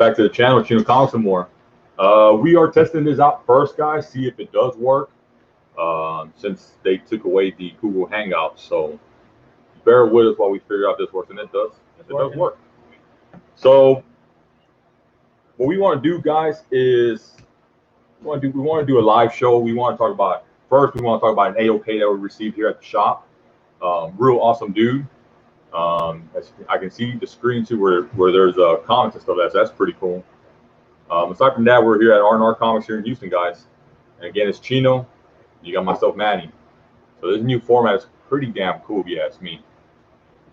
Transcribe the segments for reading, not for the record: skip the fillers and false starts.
Back to the channel, Chinocomics&more. We are testing this out first, guys, see if it does work. Since they took away the Google Hangouts, so bear with us while we figure out this works, and it does. It does work. So what we want to do, guys, is we want to do a live show. We want to talk about first. We want to talk about an AOK that we received here at the shop. Real awesome dude. As I can see the screen too, where there's comments and stuff. That's pretty cool. Aside from that, we're here at R&R Comics here in Houston, guys. And again, it's Chino. You got myself, Manny. So this new format is pretty damn cool, if you ask me.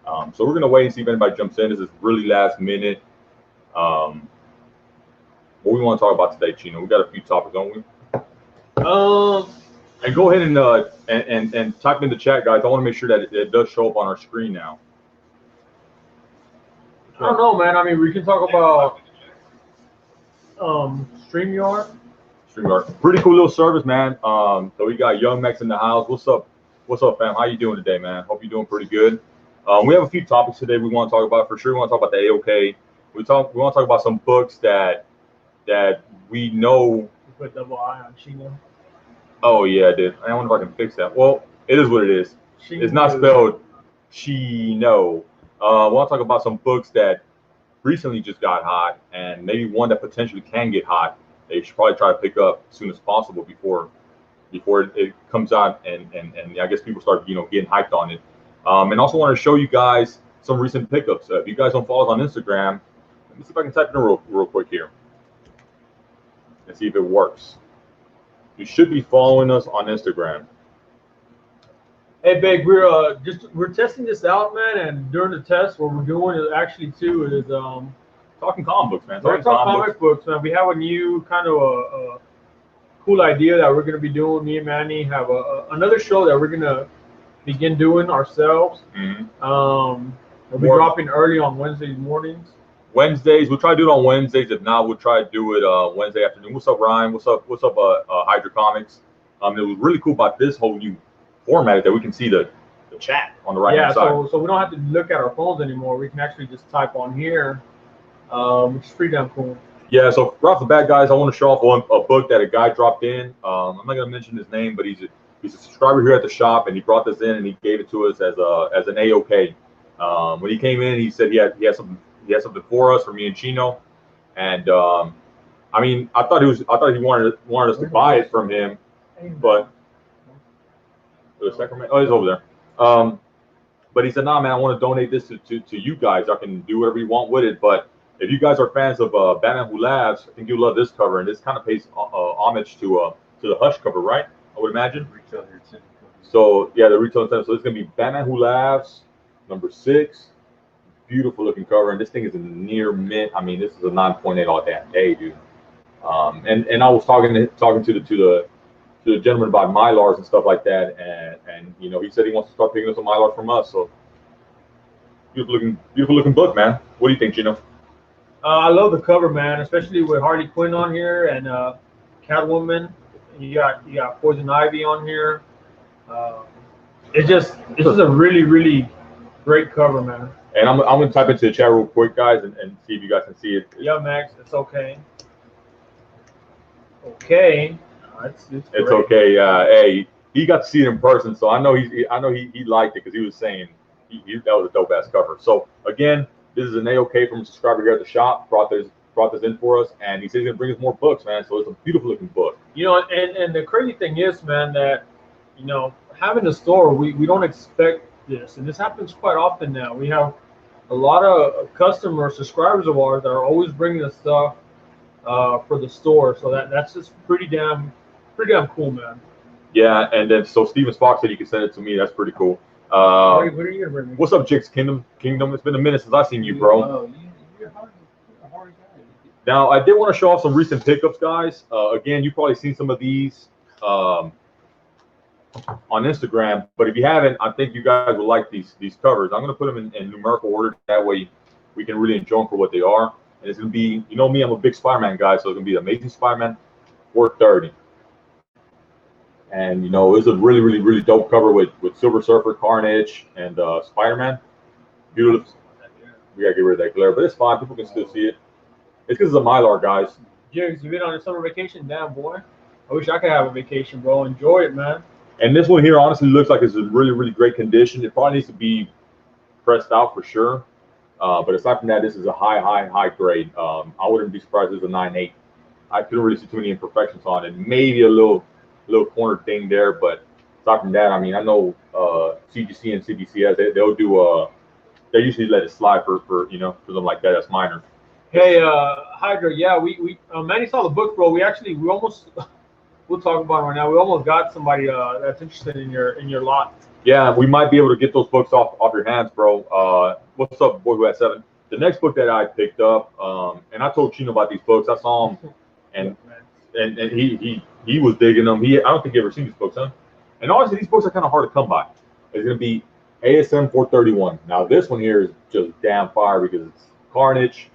So we're gonna wait and see if anybody jumps in. This is really last minute. What we want to talk about today, Chino? We got a few topics, don't we? And go ahead and type in the chat, guys. I want to make sure that it does show up on our screen now. I don't know, man. I mean, we can talk about StreamYard. Pretty cool little service, man. So we got Young Max in the house. What's up, fam? How you doing today, man? Hope you're doing pretty good. We have a few topics today we want to talk about. For sure, we want to talk about the AOK. We want to talk about some books that we know. You put double I on Chino. Oh yeah, I did. I wonder if I can fix that. Well, it is what it is. It's not spelled Chino. We want to talk about some books that recently just got hot, and maybe one that potentially can get hot. They should probably try to pick up as soon as possible before it comes out, and I guess people start getting hyped on it. And also want to show you guys some recent pickups. If you guys don't follow us on Instagram, let me see if I can type it in real quick here and see if it works. You should be following us on Instagram. Hey, Big, we're testing this out, man, and during the test, what we're doing is actually talking comic books, man. Talking comic books, man. We have a new kind of a cool idea that we're gonna be doing. Me and Manny have another show that we're gonna begin doing ourselves. We'll be dropping early on Wednesday mornings. We'll try to do it on Wednesdays. If not, we'll try to do it Wednesday afternoon. What's up, Ryan? What's up, Hydra Comics? It was really cool about this whole new format that we can see the chat on the right hand side. So we don't have to look at our phones anymore. We can actually just type on here, which is pretty damn cool. Yeah, so right off the bat, guys, I want to show off a book that a guy dropped in. I'm not gonna mention his name, but he's a subscriber here at the shop, and he brought this in and he gave it to us as an AOK. When he came in, he said he had something for us, for me and Chino, and I mean, I thought he wanted us to buy it from him, but the Sacramento, oh, he's over there. But he said, nah, man, I want to donate this to you guys. I can do whatever you want with it, but if you guys are fans of Batman Who Laughs, I think you'll love this cover, and this kind of pays homage to the Hush cover, right? I would imagine. So yeah, the retail incentive. So it's gonna be Batman Who Laughs, number 6. Beautiful looking cover, and this thing is a near mint. I mean, this is a 9.8 all damn day, dude. And I was talking to the gentleman about Mylars and stuff like that, and he said he wants to start picking up some Mylars from us. So beautiful looking book, man. What do you think, Gino? I love the cover, man, especially with Harley Quinn on here and Catwoman. You got Poison Ivy on here. This is a really great cover, man. And I'm gonna type into the chat real quick, guys, and see if you guys can see it. Yeah, Max, it's okay. Okay. It's okay. Hey, he got to see it in person, so I know he liked it because he was saying that was a dope ass cover. So again, this is an AOK from a subscriber here at the shop. Brought this in for us, and he said he's gonna bring us more books, man. So it's a beautiful looking book. And the crazy thing is, man, that having a store, we don't expect this, and this happens quite often now. We have a lot of subscribers of ours that are always bringing us stuff for the store. So that's just pretty damn cool, man. Yeah, and then so Steven Spock said you can send it to me. That's pretty cool. What are you gonna bring me? What's up, Jigs Kingdom? It's been a minute since I've seen you, bro. You're a hard guy. Now, I did want to show off some recent pickups, guys. Again, you've probably seen some of these on Instagram, but if you haven't, I think you guys will like these covers. I'm going to put them in numerical order. That way we can really enjoy them for what they are. And it's going to be, me, I'm a big Spider-Man guy, so it's going to be Amazing Spider-Man 430. And, it's a really dope cover with Silver Surfer, Carnage, and Spider-Man. Beautiful. We got to get rid of that glare, but it's fine. People can still see it. It's because it's a Mylar, guys. Jigs, you been on a summer vacation? Damn, boy. I wish I could have a vacation, bro. Enjoy it, man. And this one here honestly looks like it's in really, really great condition. It probably needs to be pressed out for sure. But aside from that, this is a high grade. I wouldn't be surprised if it's a 9.8. I couldn't really see too many imperfections on it. Maybe a little corner thing there, but aside from that, I mean, I know CGC and CBCS they'll do they usually let it slide for something like that. That's minor. Hey, Hydra, yeah, we Manny saw the book, bro. We almost we'll talk about it right now. We almost got somebody that's interested in your lot. Yeah, we might be able to get those books off your hands, bro. What's up, boy who had 7? The next book that I picked up, and I told Chino about these books. I saw him, and he was digging them. I don't think he ever seen these books, huh? And honestly, these books are kind of hard to come by. It's gonna be ASM 431. Now this one here is just damn fire because it's Carnage,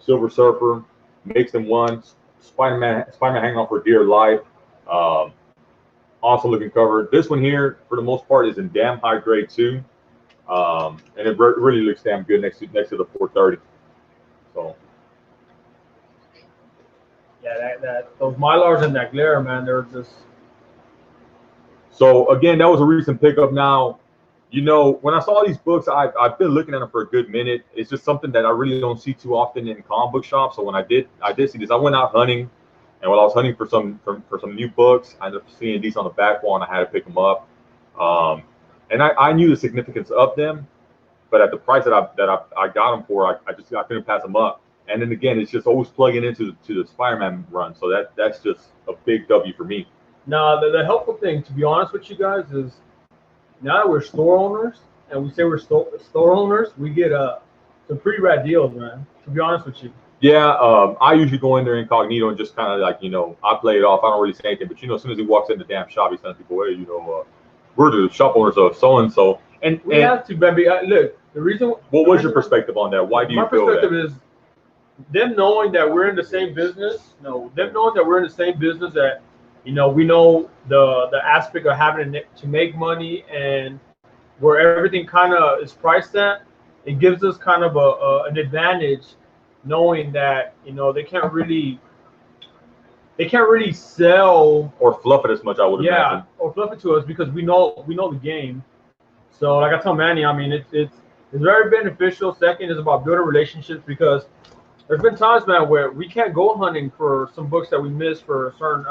Silver Surfer, mixed in one, Spider-Man hanging on for dear life. Awesome looking cover. This one here, for the most part, is in damn high grade too, and it really looks damn good next to the 430. So. Yeah, those Mylars and that glare, man, they're just. So again, that was a recent pickup. Now, when I saw these books, I've been looking at them for a good minute. It's just something that I really don't see too often in comic book shops. So when I did see this, I went out hunting. And while I was hunting for some new books, I ended up seeing these on the back wall, and I had to pick them up. And I knew the significance of them, but at the price that I got them for, I couldn't pass them up. And then again, it's just always plugging into the Spider-Man run, so that's just a big W for me. Now, the helpful thing, to be honest with you guys, is now that we're store owners, and we say we're store owners, we get some pretty rad deals, man. To be honest with you. Yeah, I usually go in there incognito and just kind of like, I play it off. I don't really say anything, but as soon as he walks in the damn shop, he sends people, hey, we're the shop owners of so and so. And we have to, baby. Look, the reason. What was your perspective on that? Why do you feel that? My perspective is them knowing that we're in the same business. No, them knowing that we're in the same business. That we know the aspect of having to make money and where everything kind of is priced at. It gives us kind of an advantage. Knowing that they can't really sell or fluff it as much, I would imagine. Or fluff it to us because we know the game. So like I tell Manny, I mean it's very beneficial. Second is about building relationships because there's been times, man, where we can't go hunting for some books that we missed for a certain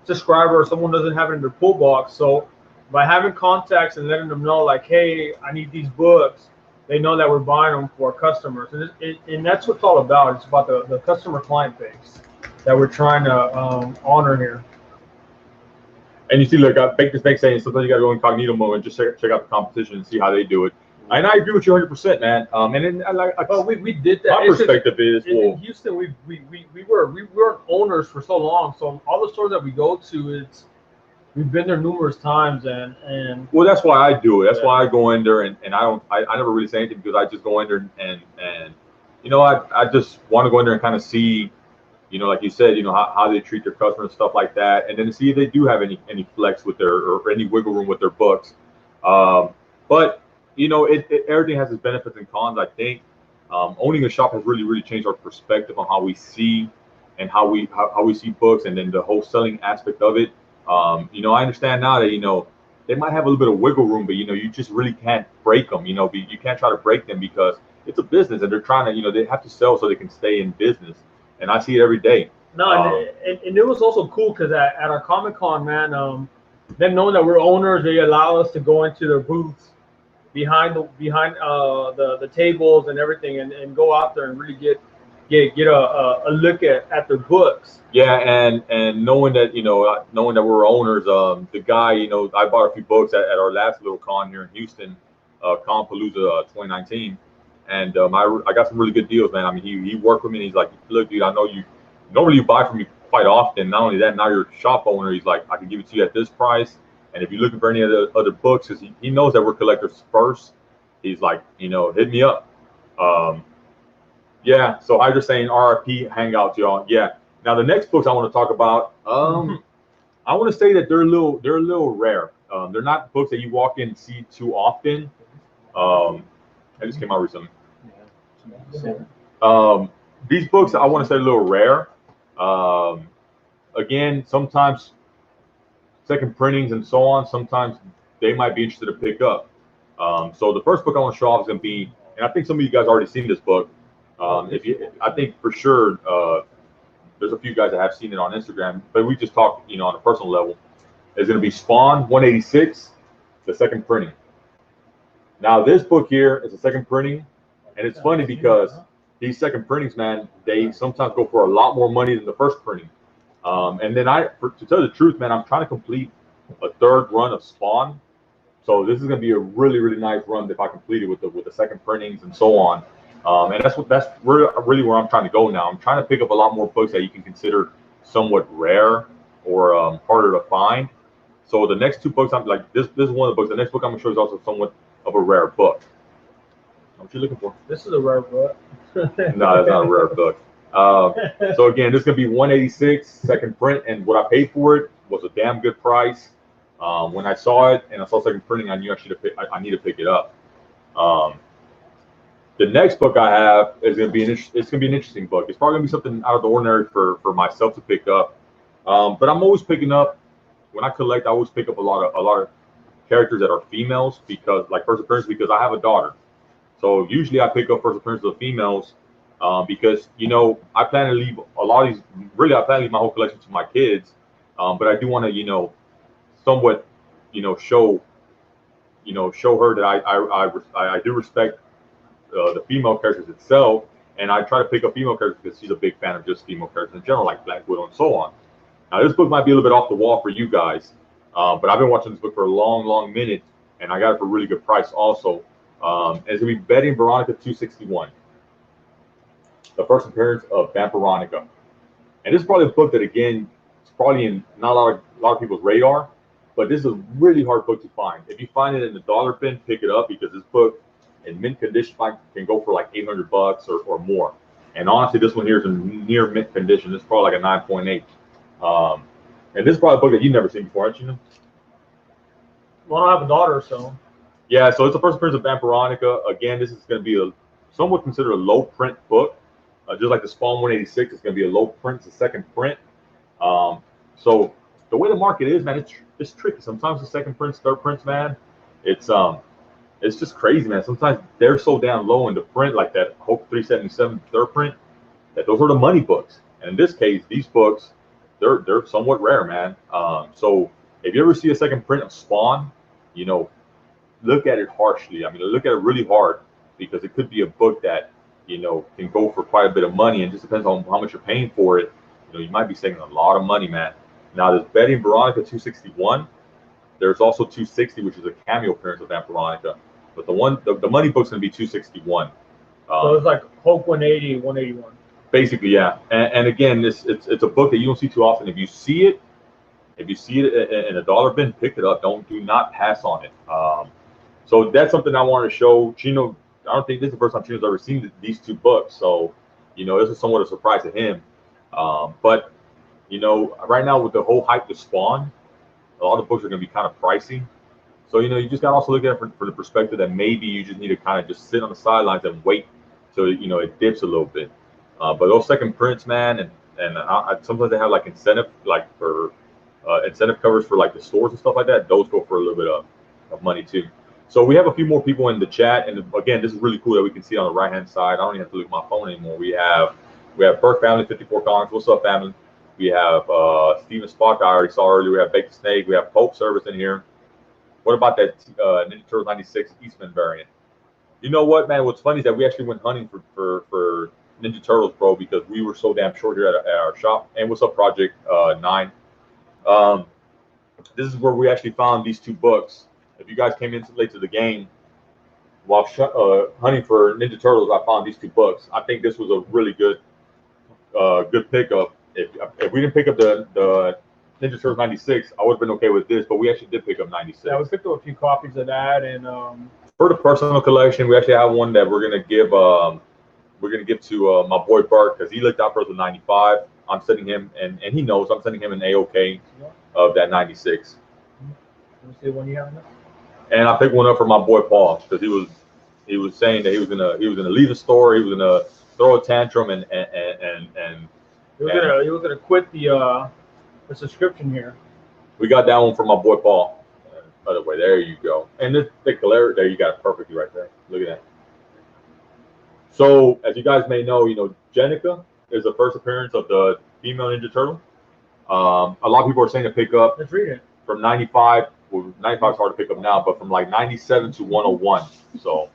subscriber or someone doesn't have it in their pull box. So by having contacts and letting them know like, hey, I need these books. They know that we're buying them for our customers, and that's what it's all about. It's about the customer client base that we're trying to honor here. And you see, look, Baker's Bank saying sometimes you got to go incognito mode and just check out the competition and see how they do it. And I agree with you 100%, man. And then we did that. My perspective is in Houston, we weren't owners for so long, so all the stores that we go to, we've been there numerous times, and well, that's why I do it. That's why I go in there, and I never really say anything because I just go in there and I just want to go in there and kind of see, like you said, how they treat their customers and stuff like that, and then to see if they do have any flex with or any wiggle room with their books. But everything has its benefits and cons. I think owning a shop has really changed our perspective on how we see and how we see books, and then the whole selling aspect of it. I understand now that they might have a little bit of wiggle room, but you just really can't break them. You can't try to break them because it's a business, and they're trying to they have to sell so they can stay in business. And I see it every day. No, and it was also cool because at our Comic-Con, man, them knowing that we're owners, they allow us to go into their booths behind the tables and everything, and go out there and really get a look at their books. Yeah, and knowing that we're owners, the guy, I bought a few books at our last little con here in Houston, Compalooza 2019, and I got some really good deals, man. I mean, he worked with me, and he's like, look, dude, I know you normally buy from me quite often. Not only that, now you're a shop owner. He's like, I can give it to you at this price, and if you're looking for any other books, because he knows that we're collectors first, he's like, hit me up. Yeah, so I just saying RIP Hangouts, y'all. Yeah. Now the next books I want to talk about, I want to say that they're a little rare. They're not books that you walk in and see too often. It just came out recently. These books, I want to say, a little rare. Again, sometimes second printings and so on, sometimes they might be interested to pick up. So the first book I want to show off is going to be, and I think some of you guys already seen this book. I think for sure there's a few guys that have seen it on Instagram, but we just talked, on a personal level. It's going to be Spawn 186, the second printing. Now this book here is a second printing, and it's funny because these second printings, man, they sometimes go for a lot more money than the first printing. And then to tell you the truth, man, I'm trying to complete a third run of Spawn. So this is going to be a really, really nice run if I complete it with the second printings and so on. And that's really where I'm trying to go now. I'm trying to pick up a lot more books that you can consider somewhat rare or harder to find. So the next two books, I'm like, this is one of the books. The next book I'm going to show is also somewhat of a rare book. What you looking for? This is a rare book. No, it's not a rare book. So again, this is going to be 186 second print, and what I paid for it was a damn good price. When I saw it and I saw second printing, I knew I need to pick it up. The next book I have is going to be an interesting book. It's probably going to be something out of the ordinary for myself to pick up. But I'm always picking up, when I collect, I always pick up a lot of characters that are females, because like first appearance, because I have a daughter. So usually I pick up first appearances of females because I plan to leave a lot of these. Really, I plan to leave my whole collection to my kids, but I do want to somewhat show her that I do respect the female characters itself, and I try to pick up female characters because she's a big fan of just female characters in general, like Black Widow and so on. Now this book might be a little bit off the wall for you guys, but I've been watching this book for a long minute, and I got it for a really good price also. It's going to be Betty and Veronica 261, the first appearance of Vamp Veronica. And this is probably a book that, again, it's probably in not a lot of people's radar, but this is a really hard book to find. If you find it in the dollar bin, pick it up, because this book in mint condition can go for like $800 or more. And honestly, this one here is in near mint condition. This is probably like a 9.8. And this is probably a book that you've never seen before, haven't you? Well, I have a daughter, so. Yeah, so it's the first appearance of Vamp Veronica. Again, this is going to be somewhat considered a low print book. Just like the Spawn 186, it's going to be a low print. It's a second print. So the way the market is, man, it's tricky. Sometimes the second prints, third prints, man, it's just crazy, man. Sometimes they're so down low in the print, like that Hope 377 third print, that those are the money books. And in this case, these books, they're somewhat rare, man. So if you ever see a second print of Spawn, look at it harshly. I mean, look at it really hard, because it could be a book that can go for quite a bit of money, and just depends on how much you're paying for it. You might be saving a lot of money, man. Now there's Betty and Veronica 261. There's also 260, which is a cameo appearance of Vamp Veronica. But the money book's gonna be 261. So it's like Hulk 180, 181. Basically, yeah. And again, it's a book that you don't see too often. If you see it in a dollar bin, pick it up. Do not pass on it. So that's something I wanted to show. Chino, I don't think this is the first time Chino's ever seen these two books. So, this is somewhat a surprise to him. But, right now with the whole hype to Spawn, a lot of books are going to be kind of pricey. So, you just got to also look at it for the perspective that maybe you just need to kind of just sit on the sidelines and wait till, it dips a little bit. But those second prints, man, and sometimes they have like incentive, like for incentive covers for like the stores and stuff like that. Those go for a little bit of money too. So we have a few more people in the chat, and again, this is really cool that we can see on the right-hand side. I don't even have to look at my phone anymore. We have Burke Family 54 Comics. What's up, family? We have Steven Spock, I already saw earlier. We have Baked Snake. We have Pope Service in here. What about that Ninja Turtles 96 Eastman variant? You know what, man? What's funny is that we actually went hunting for Ninja Turtles, bro, because we were so damn short here at our shop. And what's up, Project 9? This is where we actually found these two books. If you guys came in late to the game while hunting for Ninja Turtles, I found these two books. I think this was a really good pickup. If we didn't pick up the Ninja Turtles 96, I would have been okay with this, but we actually did pick up 96. Yeah, we picked up a few copies of that, and for the personal collection, we actually have one that we're gonna give to my boy Bart, because he looked out for the 95. I'm sending him, and he knows I'm sending him an AOK of that 96. Let me see one you have now. And I picked one up for my boy Paul, because he was saying that he was gonna leave the store. He was gonna throw a tantrum and he was gonna quit the subscription here. We got that one from my boy Paul. By the way, there you go. And the glare, there you got it perfectly right there. Look at that. So, as you guys may know, Jenica is the first appearance of the female Ninja Turtle. A lot of people are saying to pick up. Let's read it. From 95. Well, 95 is hard to pick up now, but from like 97 to 101. So,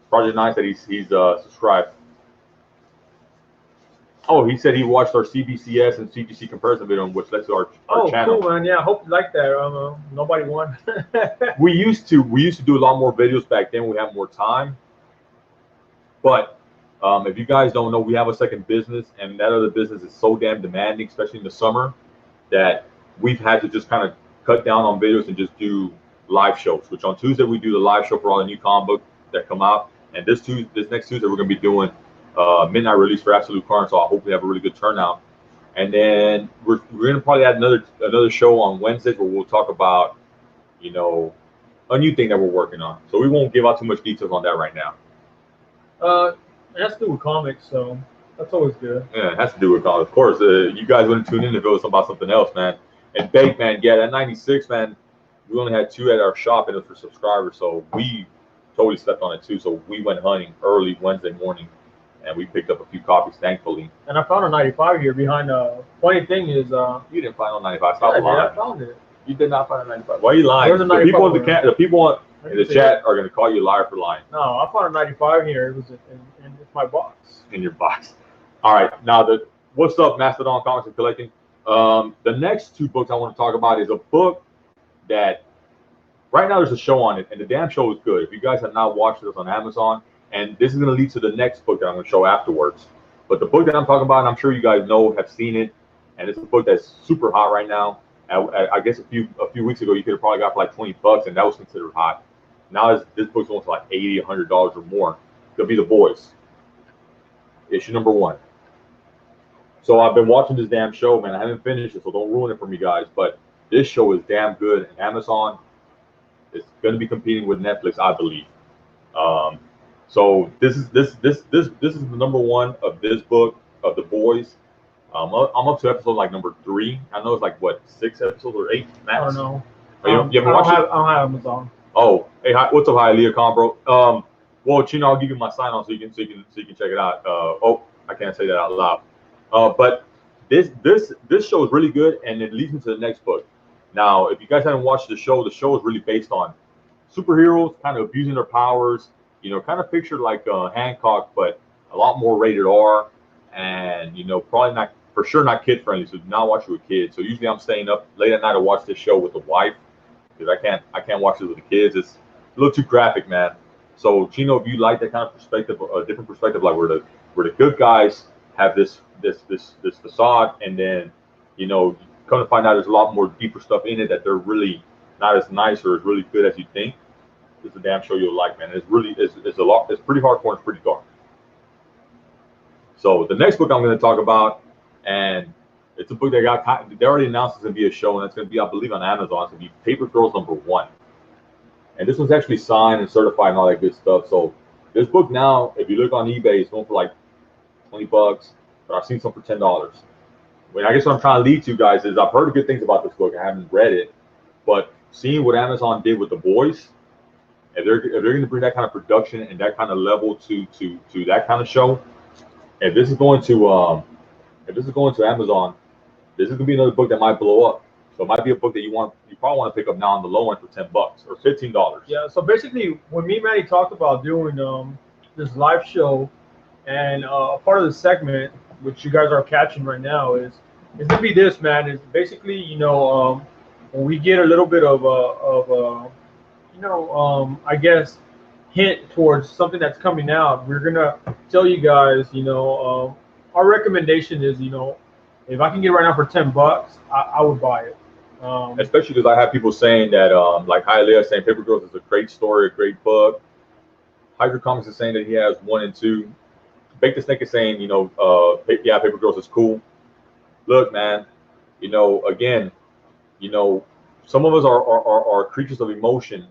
Project Nice that he's subscribed. Oh, he said he watched our CBCS and CGC comparison video, which led to our channel. Oh, cool, man. Yeah, I hope you like that. Nobody won. we used to do a lot more videos back then. We had more time. But if you guys don't know, we have a second business, and that other business is so damn demanding, especially in the summer, that we've had to just kind of cut down on videos and just do live shows. Which on Tuesday we do the live show for all the new comic books that come out, and this next Tuesday we're going to be doing midnight release for Absolute Carnage, so I hope we have a really good turnout. And then we're going to probably add another show on Wednesdays where we'll talk about, a new thing that we're working on. So we won't give out too much details on that right now. It has to do with comics, so that's always good. Yeah, it has to do with comics. Of course, you guys wouldn't tune in if it was about something else, man. And Bake, man, yeah, that 96, man, we only had 2 at our shop, and it was for subscribers, so we totally slept on it too. So we went hunting early Wednesday morning, and we picked up a few copies, thankfully. And I found a 95 here behind. Funny thing is, you didn't find a 95. Stop lying. I found it. You did not find a 95. Why are you lying? The people in the chat are going to call you a liar for lying. No, I found a 95 here. It was in my box. In your box. All right. Now, what's up, Mastodon Comics and Collecting? The next 2 books I want to talk about is a book that right now there's a show on it, and the damn show is good. If you guys have not watched this on Amazon, and this is going to lead to the next book that I'm going to show afterwards. But the book that I'm talking about, and I'm sure you guys know, have seen it, and it's a book that's super hot right now. I guess a few weeks ago, you could have probably got for like $20, and that was considered hot. Now this book's going for like $80, $100 or more. It'll be The Boys, issue number 1. So I've been watching this damn show, man. I haven't finished it, so don't ruin it for me, guys. But this show is damn good. And Amazon is going to be competing with Netflix, I believe. So this is the number 1 of this book of The Boys. I'm up to episode like number 3. I know it's like what, 6 episodes or 8 max. I don't know. You haven't watched it? I don't have Amazon. Oh, hey, hi, what's up, Hialeah Khan, bro? Well, Chino, I'll give you my sign on so you can check it out. Oh, I can't say that out loud. But this show is really good, and it leads me to the next book. Now, if you guys haven't watched the show is really based on superheroes kind of abusing their powers. Kind of pictured like Hancock, but a lot more rated R, and probably not, for sure not kid friendly. So do not watch it with kids. So usually I'm staying up late at night to watch this show with the wife, because I can't watch it with the kids. It's a little too graphic, man. So Chino, if you like that kind of perspective, a different perspective, like where the good guys have this facade, and then come to find out there's a lot more deeper stuff in it that they're really not as nice or as really good as you think. It's a damn show you'll like, man. It's a lot. It's pretty hardcore. It's pretty dark. So the next book I'm going to talk about, and it's a book that they already announced it's going to be a show, and it's going to be, I believe, on Amazon. It's going to be Paper Girls #1. And this one's actually signed and certified and all that good stuff. So this book now, if you look on eBay, it's going for like $20, but I've seen some for $10. I guess what I'm trying to lead to, guys, is I've heard good things about this book. I haven't read it, but seeing what Amazon did with The Boys, if they're going to bring that kind of production and that kind of level to that kind of show, if this is going to Amazon, this is going to be another book that might blow up. So it might be a book that you probably want to pick up now on the low end for $10 or $15. Yeah. So basically, when me and Manny talked about doing this live show, and part of the segment, which you guys are catching right now, is gonna be this, man. Is basically, when we get a little bit of I guess hint towards something that's coming out, we're gonna tell you guys, our recommendation is, if I can get it right now for $10, I would buy it. Especially because I have people saying that, like Hialeah saying Paper Girls is a great story, a great book. Hydra Comics is saying that he has 1 and 2. Bake the Snake is saying, yeah, Paper Girls is cool. Look, man, again, some of us are creatures of emotion,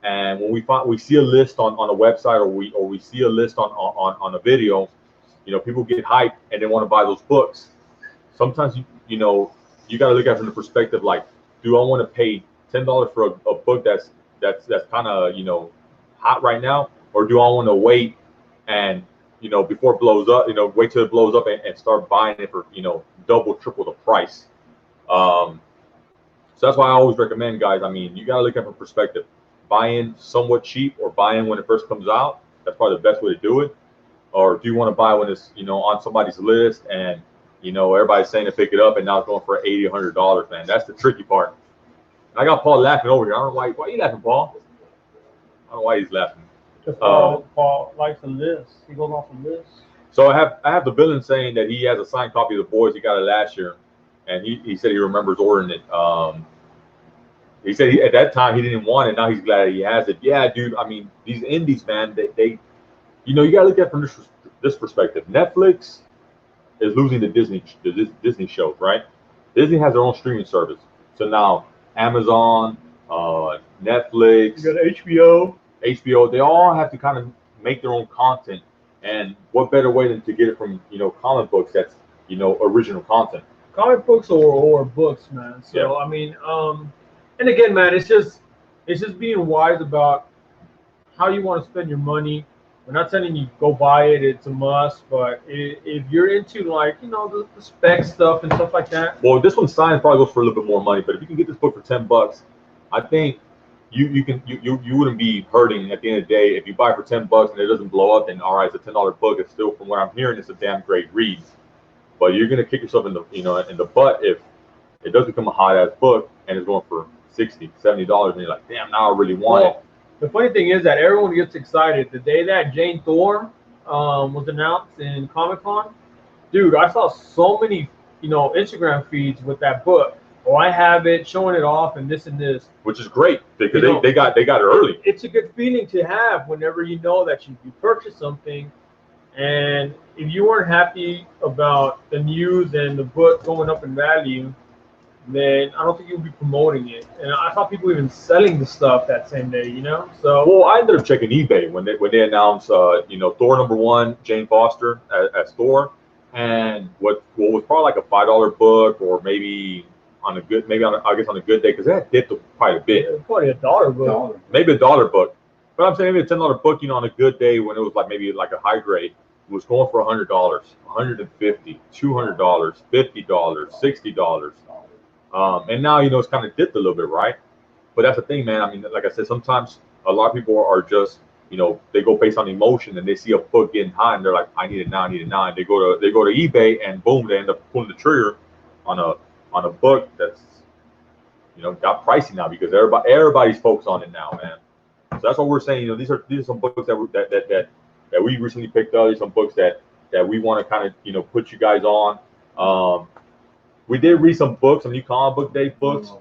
and when we see a list on a website or we see a list on a video, people get hyped and they want to buy those books. Sometimes you got to look at it from the perspective like, do I want to pay $10 for a book that's kind of hot right now, or do I want to wait and before it blows up, wait till it blows up and start buying it for double, triple the price. So that's why I always recommend, guys. I mean, you got to look at it from perspective. Buy in somewhat cheap or buy in when it first comes out. That's probably the best way to do it. Or do you want to buy when it's on somebody's list and everybody's saying to pick it up and now it's going for $80, $100, man. That's the tricky part. I got Paul laughing over here. I don't know why are you laughing, Paul? I don't know why he's laughing. Paul likes the list. He goes off the list. So I have the villain saying that he has a signed copy of The Boys. He got it last year, and he said he remembers ordering it. He said at that time he didn't want it. Now he's glad he has it. Yeah, dude. I mean, these indies, man. They you gotta look at it from this perspective. Netflix is losing the Disney shows, right? Disney has their own streaming service. So now Amazon, Netflix, you got HBO, they all have to kind of make their own content. And what better way than to get it from comic books that's original content. Comic books or books, man. So yeah. I mean, and again, man, it's just being wise about how you want to spend your money. We're not telling you go buy it; it's a must. But if you're into the spec stuff and stuff like that. Well, this one signed probably goes for a little bit more money. But if you can get this book for $10, I think you wouldn't be hurting at the end of the day if you buy it for $10 and it doesn't blow up. Then all right, it's a $10 book. It's still, from what I'm hearing, it's a damn great read. But you're gonna kick yourself in the butt if it does become a hot ass book and it's going for $60, $70, and you're like, damn, now I really want it. The funny thing is that everyone gets excited the day that Jane Thorne was announced in Comic-Con. Dude, I saw so many Instagram feeds with that book. Oh, I have it, showing it off, and this and this. Which is great because they got it early. It's a good feeling to have whenever you know that you purchased something, and if you weren't happy about the news and the book going up in value, then I don't think you'll be promoting it. And I saw people even selling the stuff that same day, So well, I ended up checking eBay when they announced Thor #1, Jane Foster as Thor, and what was probably like a $5 book, or maybe on a good day, because that dipped quite a bit. Yeah, probably $1 book. Maybe $1 book. But I'm saying maybe a $10 book, on a good day when it was maybe a high grade, it was going for $100, $150, $200, $50, $60. And now it's kind of dipped a little bit, right? But that's the thing, man. I mean, like I said, sometimes a lot of people are just they go based on emotion, and they see a book getting high and they're like, I need it now, I need it now. And they go to eBay, and boom, they end up pulling the trigger on a book that's got pricey now, because everybody's focused on it now, man. So that's what we're saying. These are some books that we recently picked up. These are some books that we want to kind of put you guys on. We did read some books, some new comic book day books.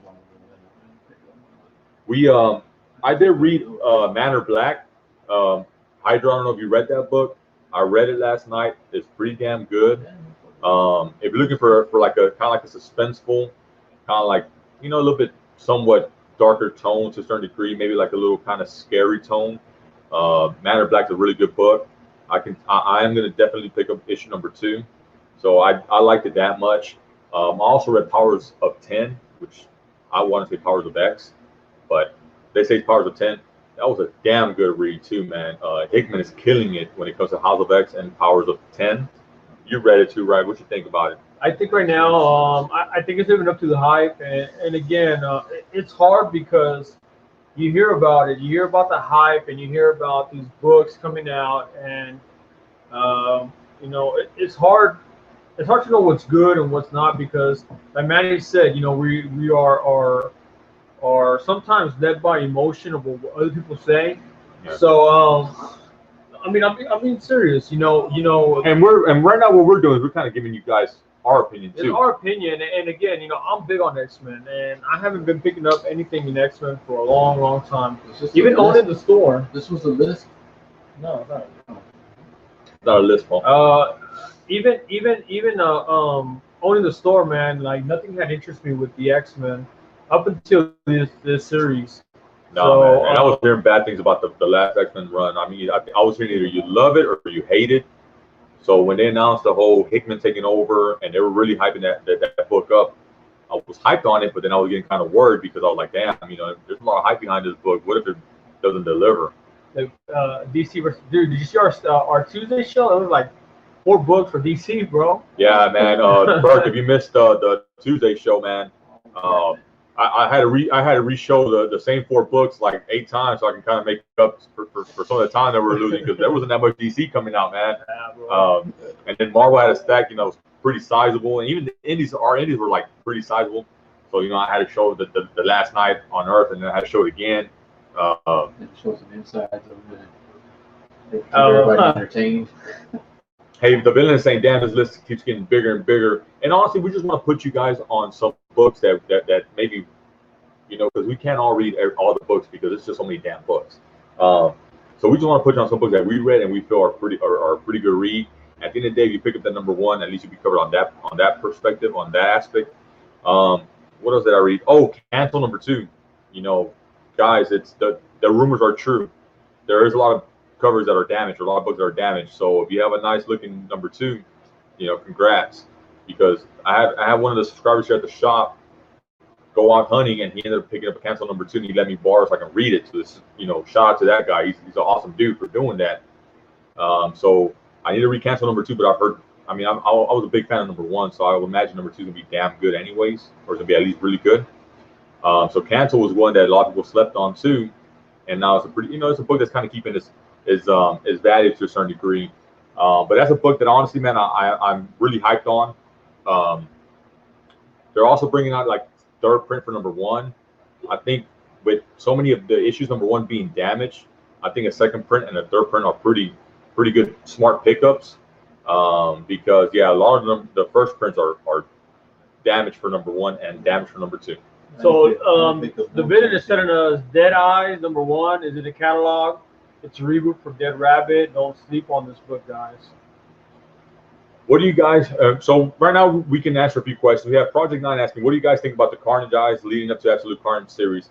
I did read Manor Black. Hydra, I don't know if you read that book. I read it last night. It's pretty damn good. If you're looking for like a kind of like a suspenseful, kind of like a little bit somewhat darker tone to a certain degree, maybe like a little kind of scary tone, Manor Black's a really good book. I am gonna definitely pick up issue #2. So I liked it that much. I also read Powers of 10, which I want to say Powers of X, but they say Powers of 10. That was a damn good read too, man. Hickman is killing it when it comes to House of X and Powers of 10. You read it too, right? What you think about it? I think right now, I think it's living up to the hype, and again, it's hard because you hear about it, you hear about the hype, and you hear about these books coming out, and it's hard. It's hard to know what's good and what's not, because, like Manny said, we are sometimes led by emotion of what other people say. Yeah. So I mean, I'm being serious, And right now what we're doing is we're kind of giving you guys our opinion too. It's our opinion, and again, I'm big on X-Men, and I haven't been picking up anything in X-Men for a long, long time. Even owning the store. This was the list. No, not a list, Paul. Even owning the store, man, like nothing had interested me with the X-Men up until this series. No, man. And I was hearing bad things about the last X-Men run. I mean, I was hearing either you love it or you hate it. So when they announced the whole Hickman taking over, and they were really hyping that book up, I was hyped on it, but then I was getting kind of worried because I was like, damn, there's a lot of hype behind this book. What if it doesn't deliver? The DC versus dude. Did you see our Tuesday show? It was like 4 books for DC, bro. Yeah, man. Burke, if you missed the Tuesday show, man, I had to re-show the same 4 books like 8 times so I can kind of make up for some of the time that we were losing because there wasn't that much DC coming out, man. Yeah, and then Marvel had a stack, pretty sizable, and even our indies were like pretty sizable. So I had to show the Last Night on Earth, and then I had to show it again. It shows some insides of it. They keep everybody entertained. Hey, the villain is saying, damn, this list keeps getting bigger and bigger. And honestly, we just want to put you guys on some books that maybe, because we can't all read all the books because it's just so many damn books. So we just want to put you on some books that we read and we feel are pretty good read. At the end of the day, if you pick up that number 1, at least you'll be covered on that perspective, on that aspect. What else did I read? Oh, Cancel number 2. Guys, it's the rumors are true. There is a lot of covers that are damaged, or a lot of books that are damaged. So if you have a nice looking number 2, congrats. Because I have one of the subscribers here at the shop go out hunting, and he ended up picking up a Cancel number 2, and he let me borrow so I can read it. So this, shout out to that guy. He's an awesome dude for doing that. So I need to read Cancel number 2, but I've heard. I was a big fan of number 1, so I would imagine number 2 is gonna be damn good anyways, or it's gonna be at least really good. So Cancel was one that a lot of people slept on too, and now it's a pretty, it's a book that's kind of keeping its value to a certain degree. But that's a book that honestly, man, I'm really hyped on. They're also bringing out like 3rd print for number 1. I think with so many of the issues number 1 being damaged, I think a 2nd print and a 3rd print are pretty good, smart pickups. Because a lot of them, the first prints are damaged for number 1 and damaged for number 2. So the villain is telling us Dead Eyes number 1 is in the catalog. It's a reboot for Dead Rabbit. Don't sleep on this book, guys. What do you guys? So right now we can answer a few questions. We have Project 9 asking, what do you guys think about the Carnage Eyes leading up to Absolute Carnage series?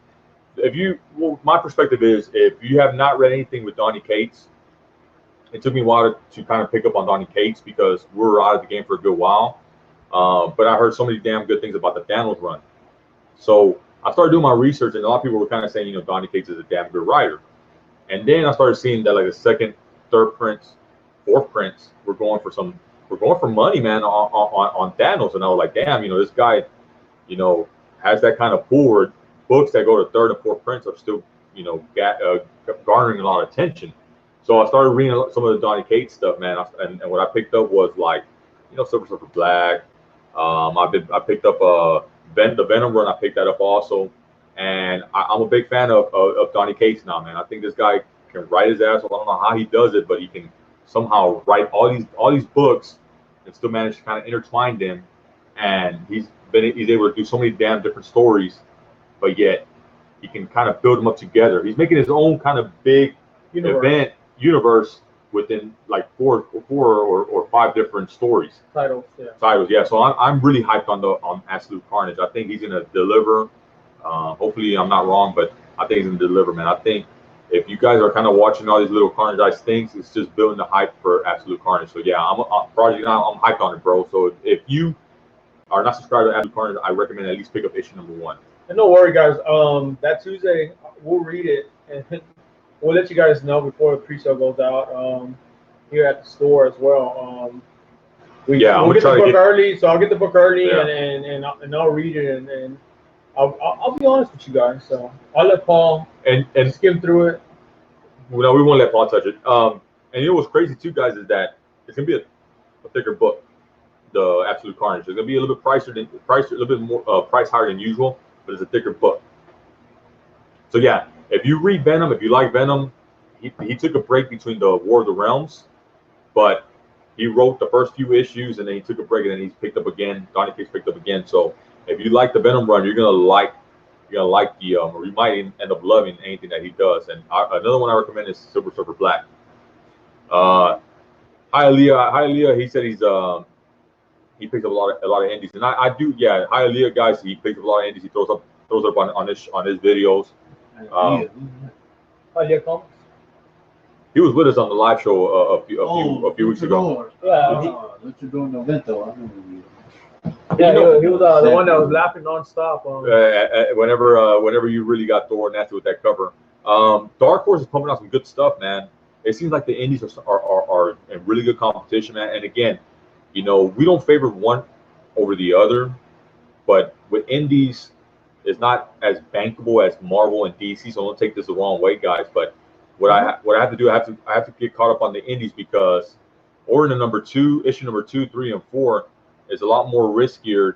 My perspective is, if you have not read anything with Donny Cates, it took me a while to kind of pick up on Donny Cates because we were out of the game for a good while. But I heard so many damn good things about the Thanos run. So I started doing my research, and a lot of people were kind of saying, Donny Cates is a damn good writer. And then I started seeing that like the 2nd, 3rd prints, 4th prints we're going for money, man, on Thanos. And I was like, damn, this guy, has that kind of pool where books that go to 3rd and 4th prints are still, garnering a lot of attention. So I started reading some of the Donny Cates stuff, man. And what I picked up was like, Silver Surfer Black. I picked up the Venom run. I picked that up also. And I'm a big fan of Donny Cates now, man. I think this guy can write his ass off. I don't know how he does it, but he can somehow write all these books and still manage to kind of intertwine them. And he's able to do so many damn different stories, but yet he can kind of build them up together. He's making his own kind of big universe within like 4 or 5 different stories. Titles, yeah. So I'm really hyped on Absolute Carnage. I think he's gonna deliver. Hopefully I'm not wrong, but I think he's gonna deliver, man. I think if you guys are kind of watching all these little Carnage Eyes things, it's just building the hype for Absolute Carnage. So yeah, I'm Project 9. I'm hyped on it, bro. So if you are not subscribed to Absolute Carnage, I recommend at least pick up issue number 1. And don't worry, guys. That Tuesday we'll read it, and we'll let you guys know before the pre-sale goes out. Here at the store as well. We'll get the book early, so I'll get the book early, and I'll read it, and I'll be honest with you guys. So I'll let Paul and skim through it. No, we won't let Paul touch it. And what's crazy too, guys, is that it's gonna be a thicker book, the Absolute Carnage. It's gonna be a little bit a little bit more price higher than usual, but it's a thicker book. So yeah, if you read Venom, if you like Venom, he took a break between the War of the Realms, but he wrote the first few issues and then he took a break and then he's picked up again. Donny Cates picked up again. So if you like the Venom run, you're gonna like the or you might end up loving anything that he does. And another one I recommend is Silver Surfer Black. Hi Aaliyah. He said he picks up a lot of indies, and I do. Yeah, hi Aaliyah, guys. He picks up a lot of indies. He throws up on his videos. Aaliyah Comics. He was with us on the live show a few weeks ago. Yeah, Luchador Novento. I remember you. Yeah, he was the one that was laughing nonstop. Whenever you really got Thor nasty with that cover. Dark Horse is pumping out some good stuff, man. It seems like the indies are in really good competition, man. And again, we don't favor one over the other, but with indies, it's not as bankable as Marvel and DC. So don't take this the wrong way, guys. But what I have to do, I have to get caught up on the indies because Origin issue number 2, 3, and 4 is a lot more riskier.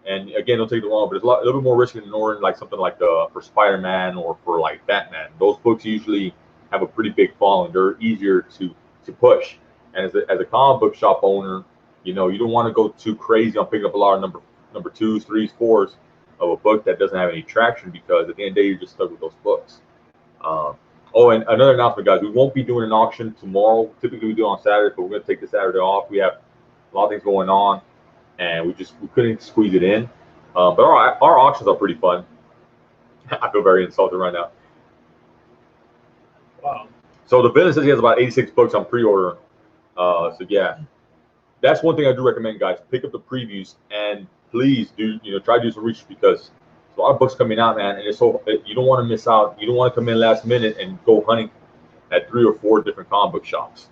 And again, don't take it wrong, but it's a little bit more risky than Origin, like something like for Spider-Man or for like Batman. Those books usually have a pretty big following. They're easier to push. And as a comic book shop owner, you don't want to go too crazy on picking up a lot of number 2s, 3s, 4s of a book that doesn't have any traction, because at the end of the day, you're just stuck with those books. And another announcement, guys, we won't be doing an auction tomorrow. Typically we do it on Saturday, but we're going to take the Saturday off. We have a lot of things going on, and we couldn't squeeze it in. But our auctions are pretty fun. I feel very insulted right now. Wow. So the business says he has about 86 books on pre-order. So yeah, that's one thing I do recommend, guys. Pick up the previews and please try to do some research, because there's a lot of books coming out, man, and you don't want to miss out. You don't want to come in last minute and go hunting at 3 or 4 different comic book shops.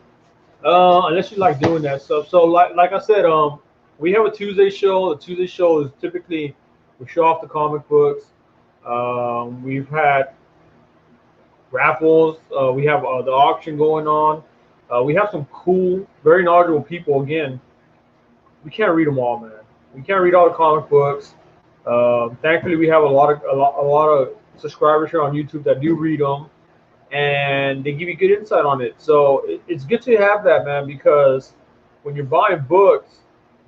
Unless you like doing that stuff. So like I said, we have a Tuesday show. The Tuesday show is typically we show off the comic books. We've had raffles. We have the auction going on. We have some cool, very knowledgeable people. Again, we can't read them all, man. We can't read all the comic books. Thankfully, we have a lot of subscribers here on YouTube that do read them, and they give you good insight on it. So it's good to have that, man, because when you're buying books,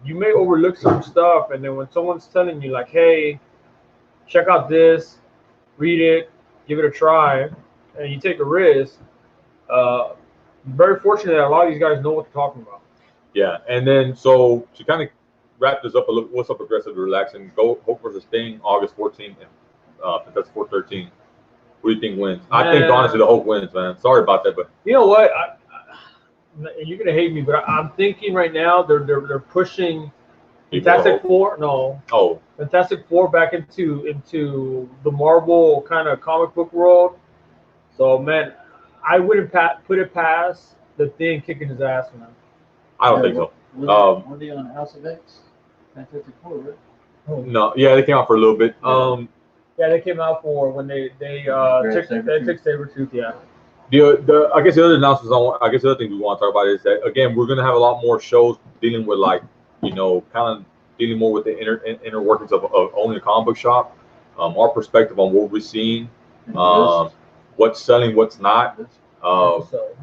you may overlook some stuff, and then when someone's telling you like, "Hey, check out this, read it, give it a try," and you take a risk, very fortunate that a lot of these guys know what they're talking about. Yeah, and then so to kind of wrap this up a little, what's up, Aggressive Relaxing? Go Hulk versus Sting, August 14th, and that's 4/13. Who do you think wins? Man, I think honestly the Hulk wins, man. Sorry about that, but you know what? You're gonna hate me, but I'm thinking right now they're pushing Fantastic Four. No. Oh. Fantastic Four back into the Marvel kind of comic book world. So man, I wouldn't put it past the Thing kicking his ass, man. I don't think so. Were they on House of X? Fantastic Four, right? Oh. No, yeah, they came out for a little bit. Yeah, they came out for when they took Sabretooth, yeah. I guess the other announcements I guess the other thing we want to talk about is that again we're gonna have a lot more shows dealing with kind of dealing more with the inner workings of owning a comic book shop, our perspective on what we're seeing, what's selling, what's not,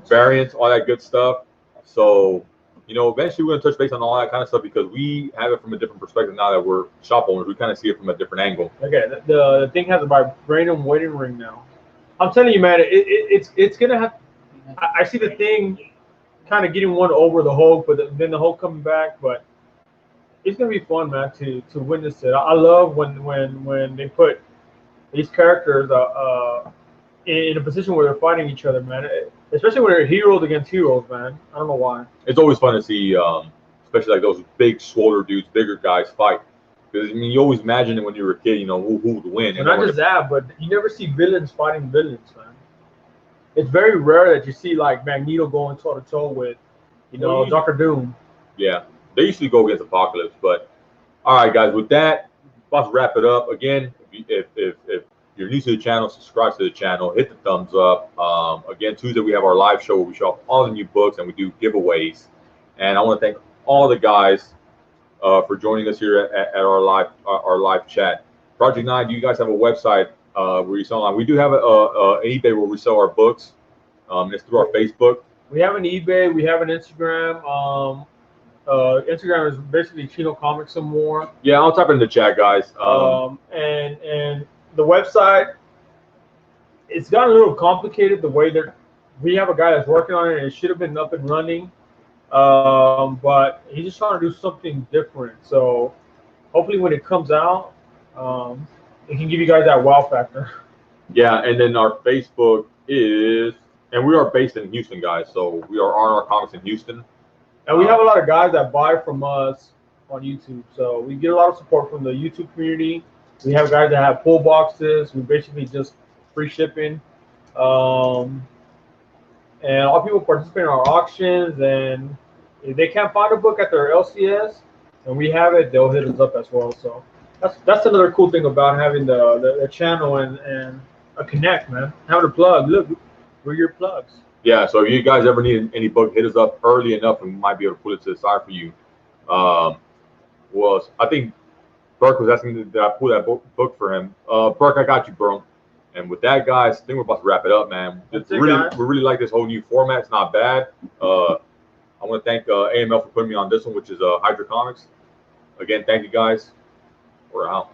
variants, all that good stuff. So eventually we're gonna touch base on all that kind of stuff because we have it from a different perspective now that we're shop owners. We kind of see it from a different angle. Okay, the Thing has a vibranium waiting ring now. I'm telling you, man, it's gonna have. I see the Thing kind of getting one over the Hulk, but then the Hulk coming back. But it's gonna be fun, man, to witness it. I love when they put these characters in a position where they're fighting each other, man. Especially when they're heroes against heroes, man. I don't know why. It's always fun to see, especially like those big, swoller dudes, bigger guys fight. Because you always imagine it when you were a kid, who would win. And not just that, but you never see villains fighting villains, man. It's very rare that you see like Magneto going toe to toe with, Dr. Doom. Yeah, they usually go against Apocalypse. But all right, guys, with that, let's wrap it up. Again, if you're new to the channel, subscribe to the channel, hit the thumbs up. Again, Tuesday we have our live show where we show off all the new books and we do giveaways. And I want to thank all the guys for joining us here at our live chat. Project 9, do you guys have a website where you sell online? We do have an eBay where we sell our books. It's through our Facebook. We have an eBay. We have an Instagram. Instagram is basically Chinocomics&more. Yeah, I'll type it in the chat, guys. And the website, it's gotten a little complicated the way that we have a guy that's working on it, and it should have been up and running. But he's just trying to do something different. So hopefully when it comes out, it can give you guys that wow factor. Yeah, and then our Facebook is And we are based in Houston, guys. So we are R&R Comics in Houston. And we have a lot of guys that buy from us on YouTube. So we get a lot of support from the YouTube community. We have guys that have pull boxes. We basically just free shipping. And a lot of people participate in our auctions. And if they can't find a book at their LCS and we have it, they'll hit us up as well. So that's another cool thing about having the channel and a connect, man. Having a plug. Look, we're your plugs. Yeah, so if you guys ever need any book, hit us up early enough and we might be able to put it to the side for you. I think Burke was asking that I pull that book for him. Burke, I got you, bro. And with that, guys, I think we're about to wrap it up, man. We really like this whole new format. It's not bad. I want to thank AML for putting me on this one, which is Hydra Comics. Again, thank you, guys. We're out.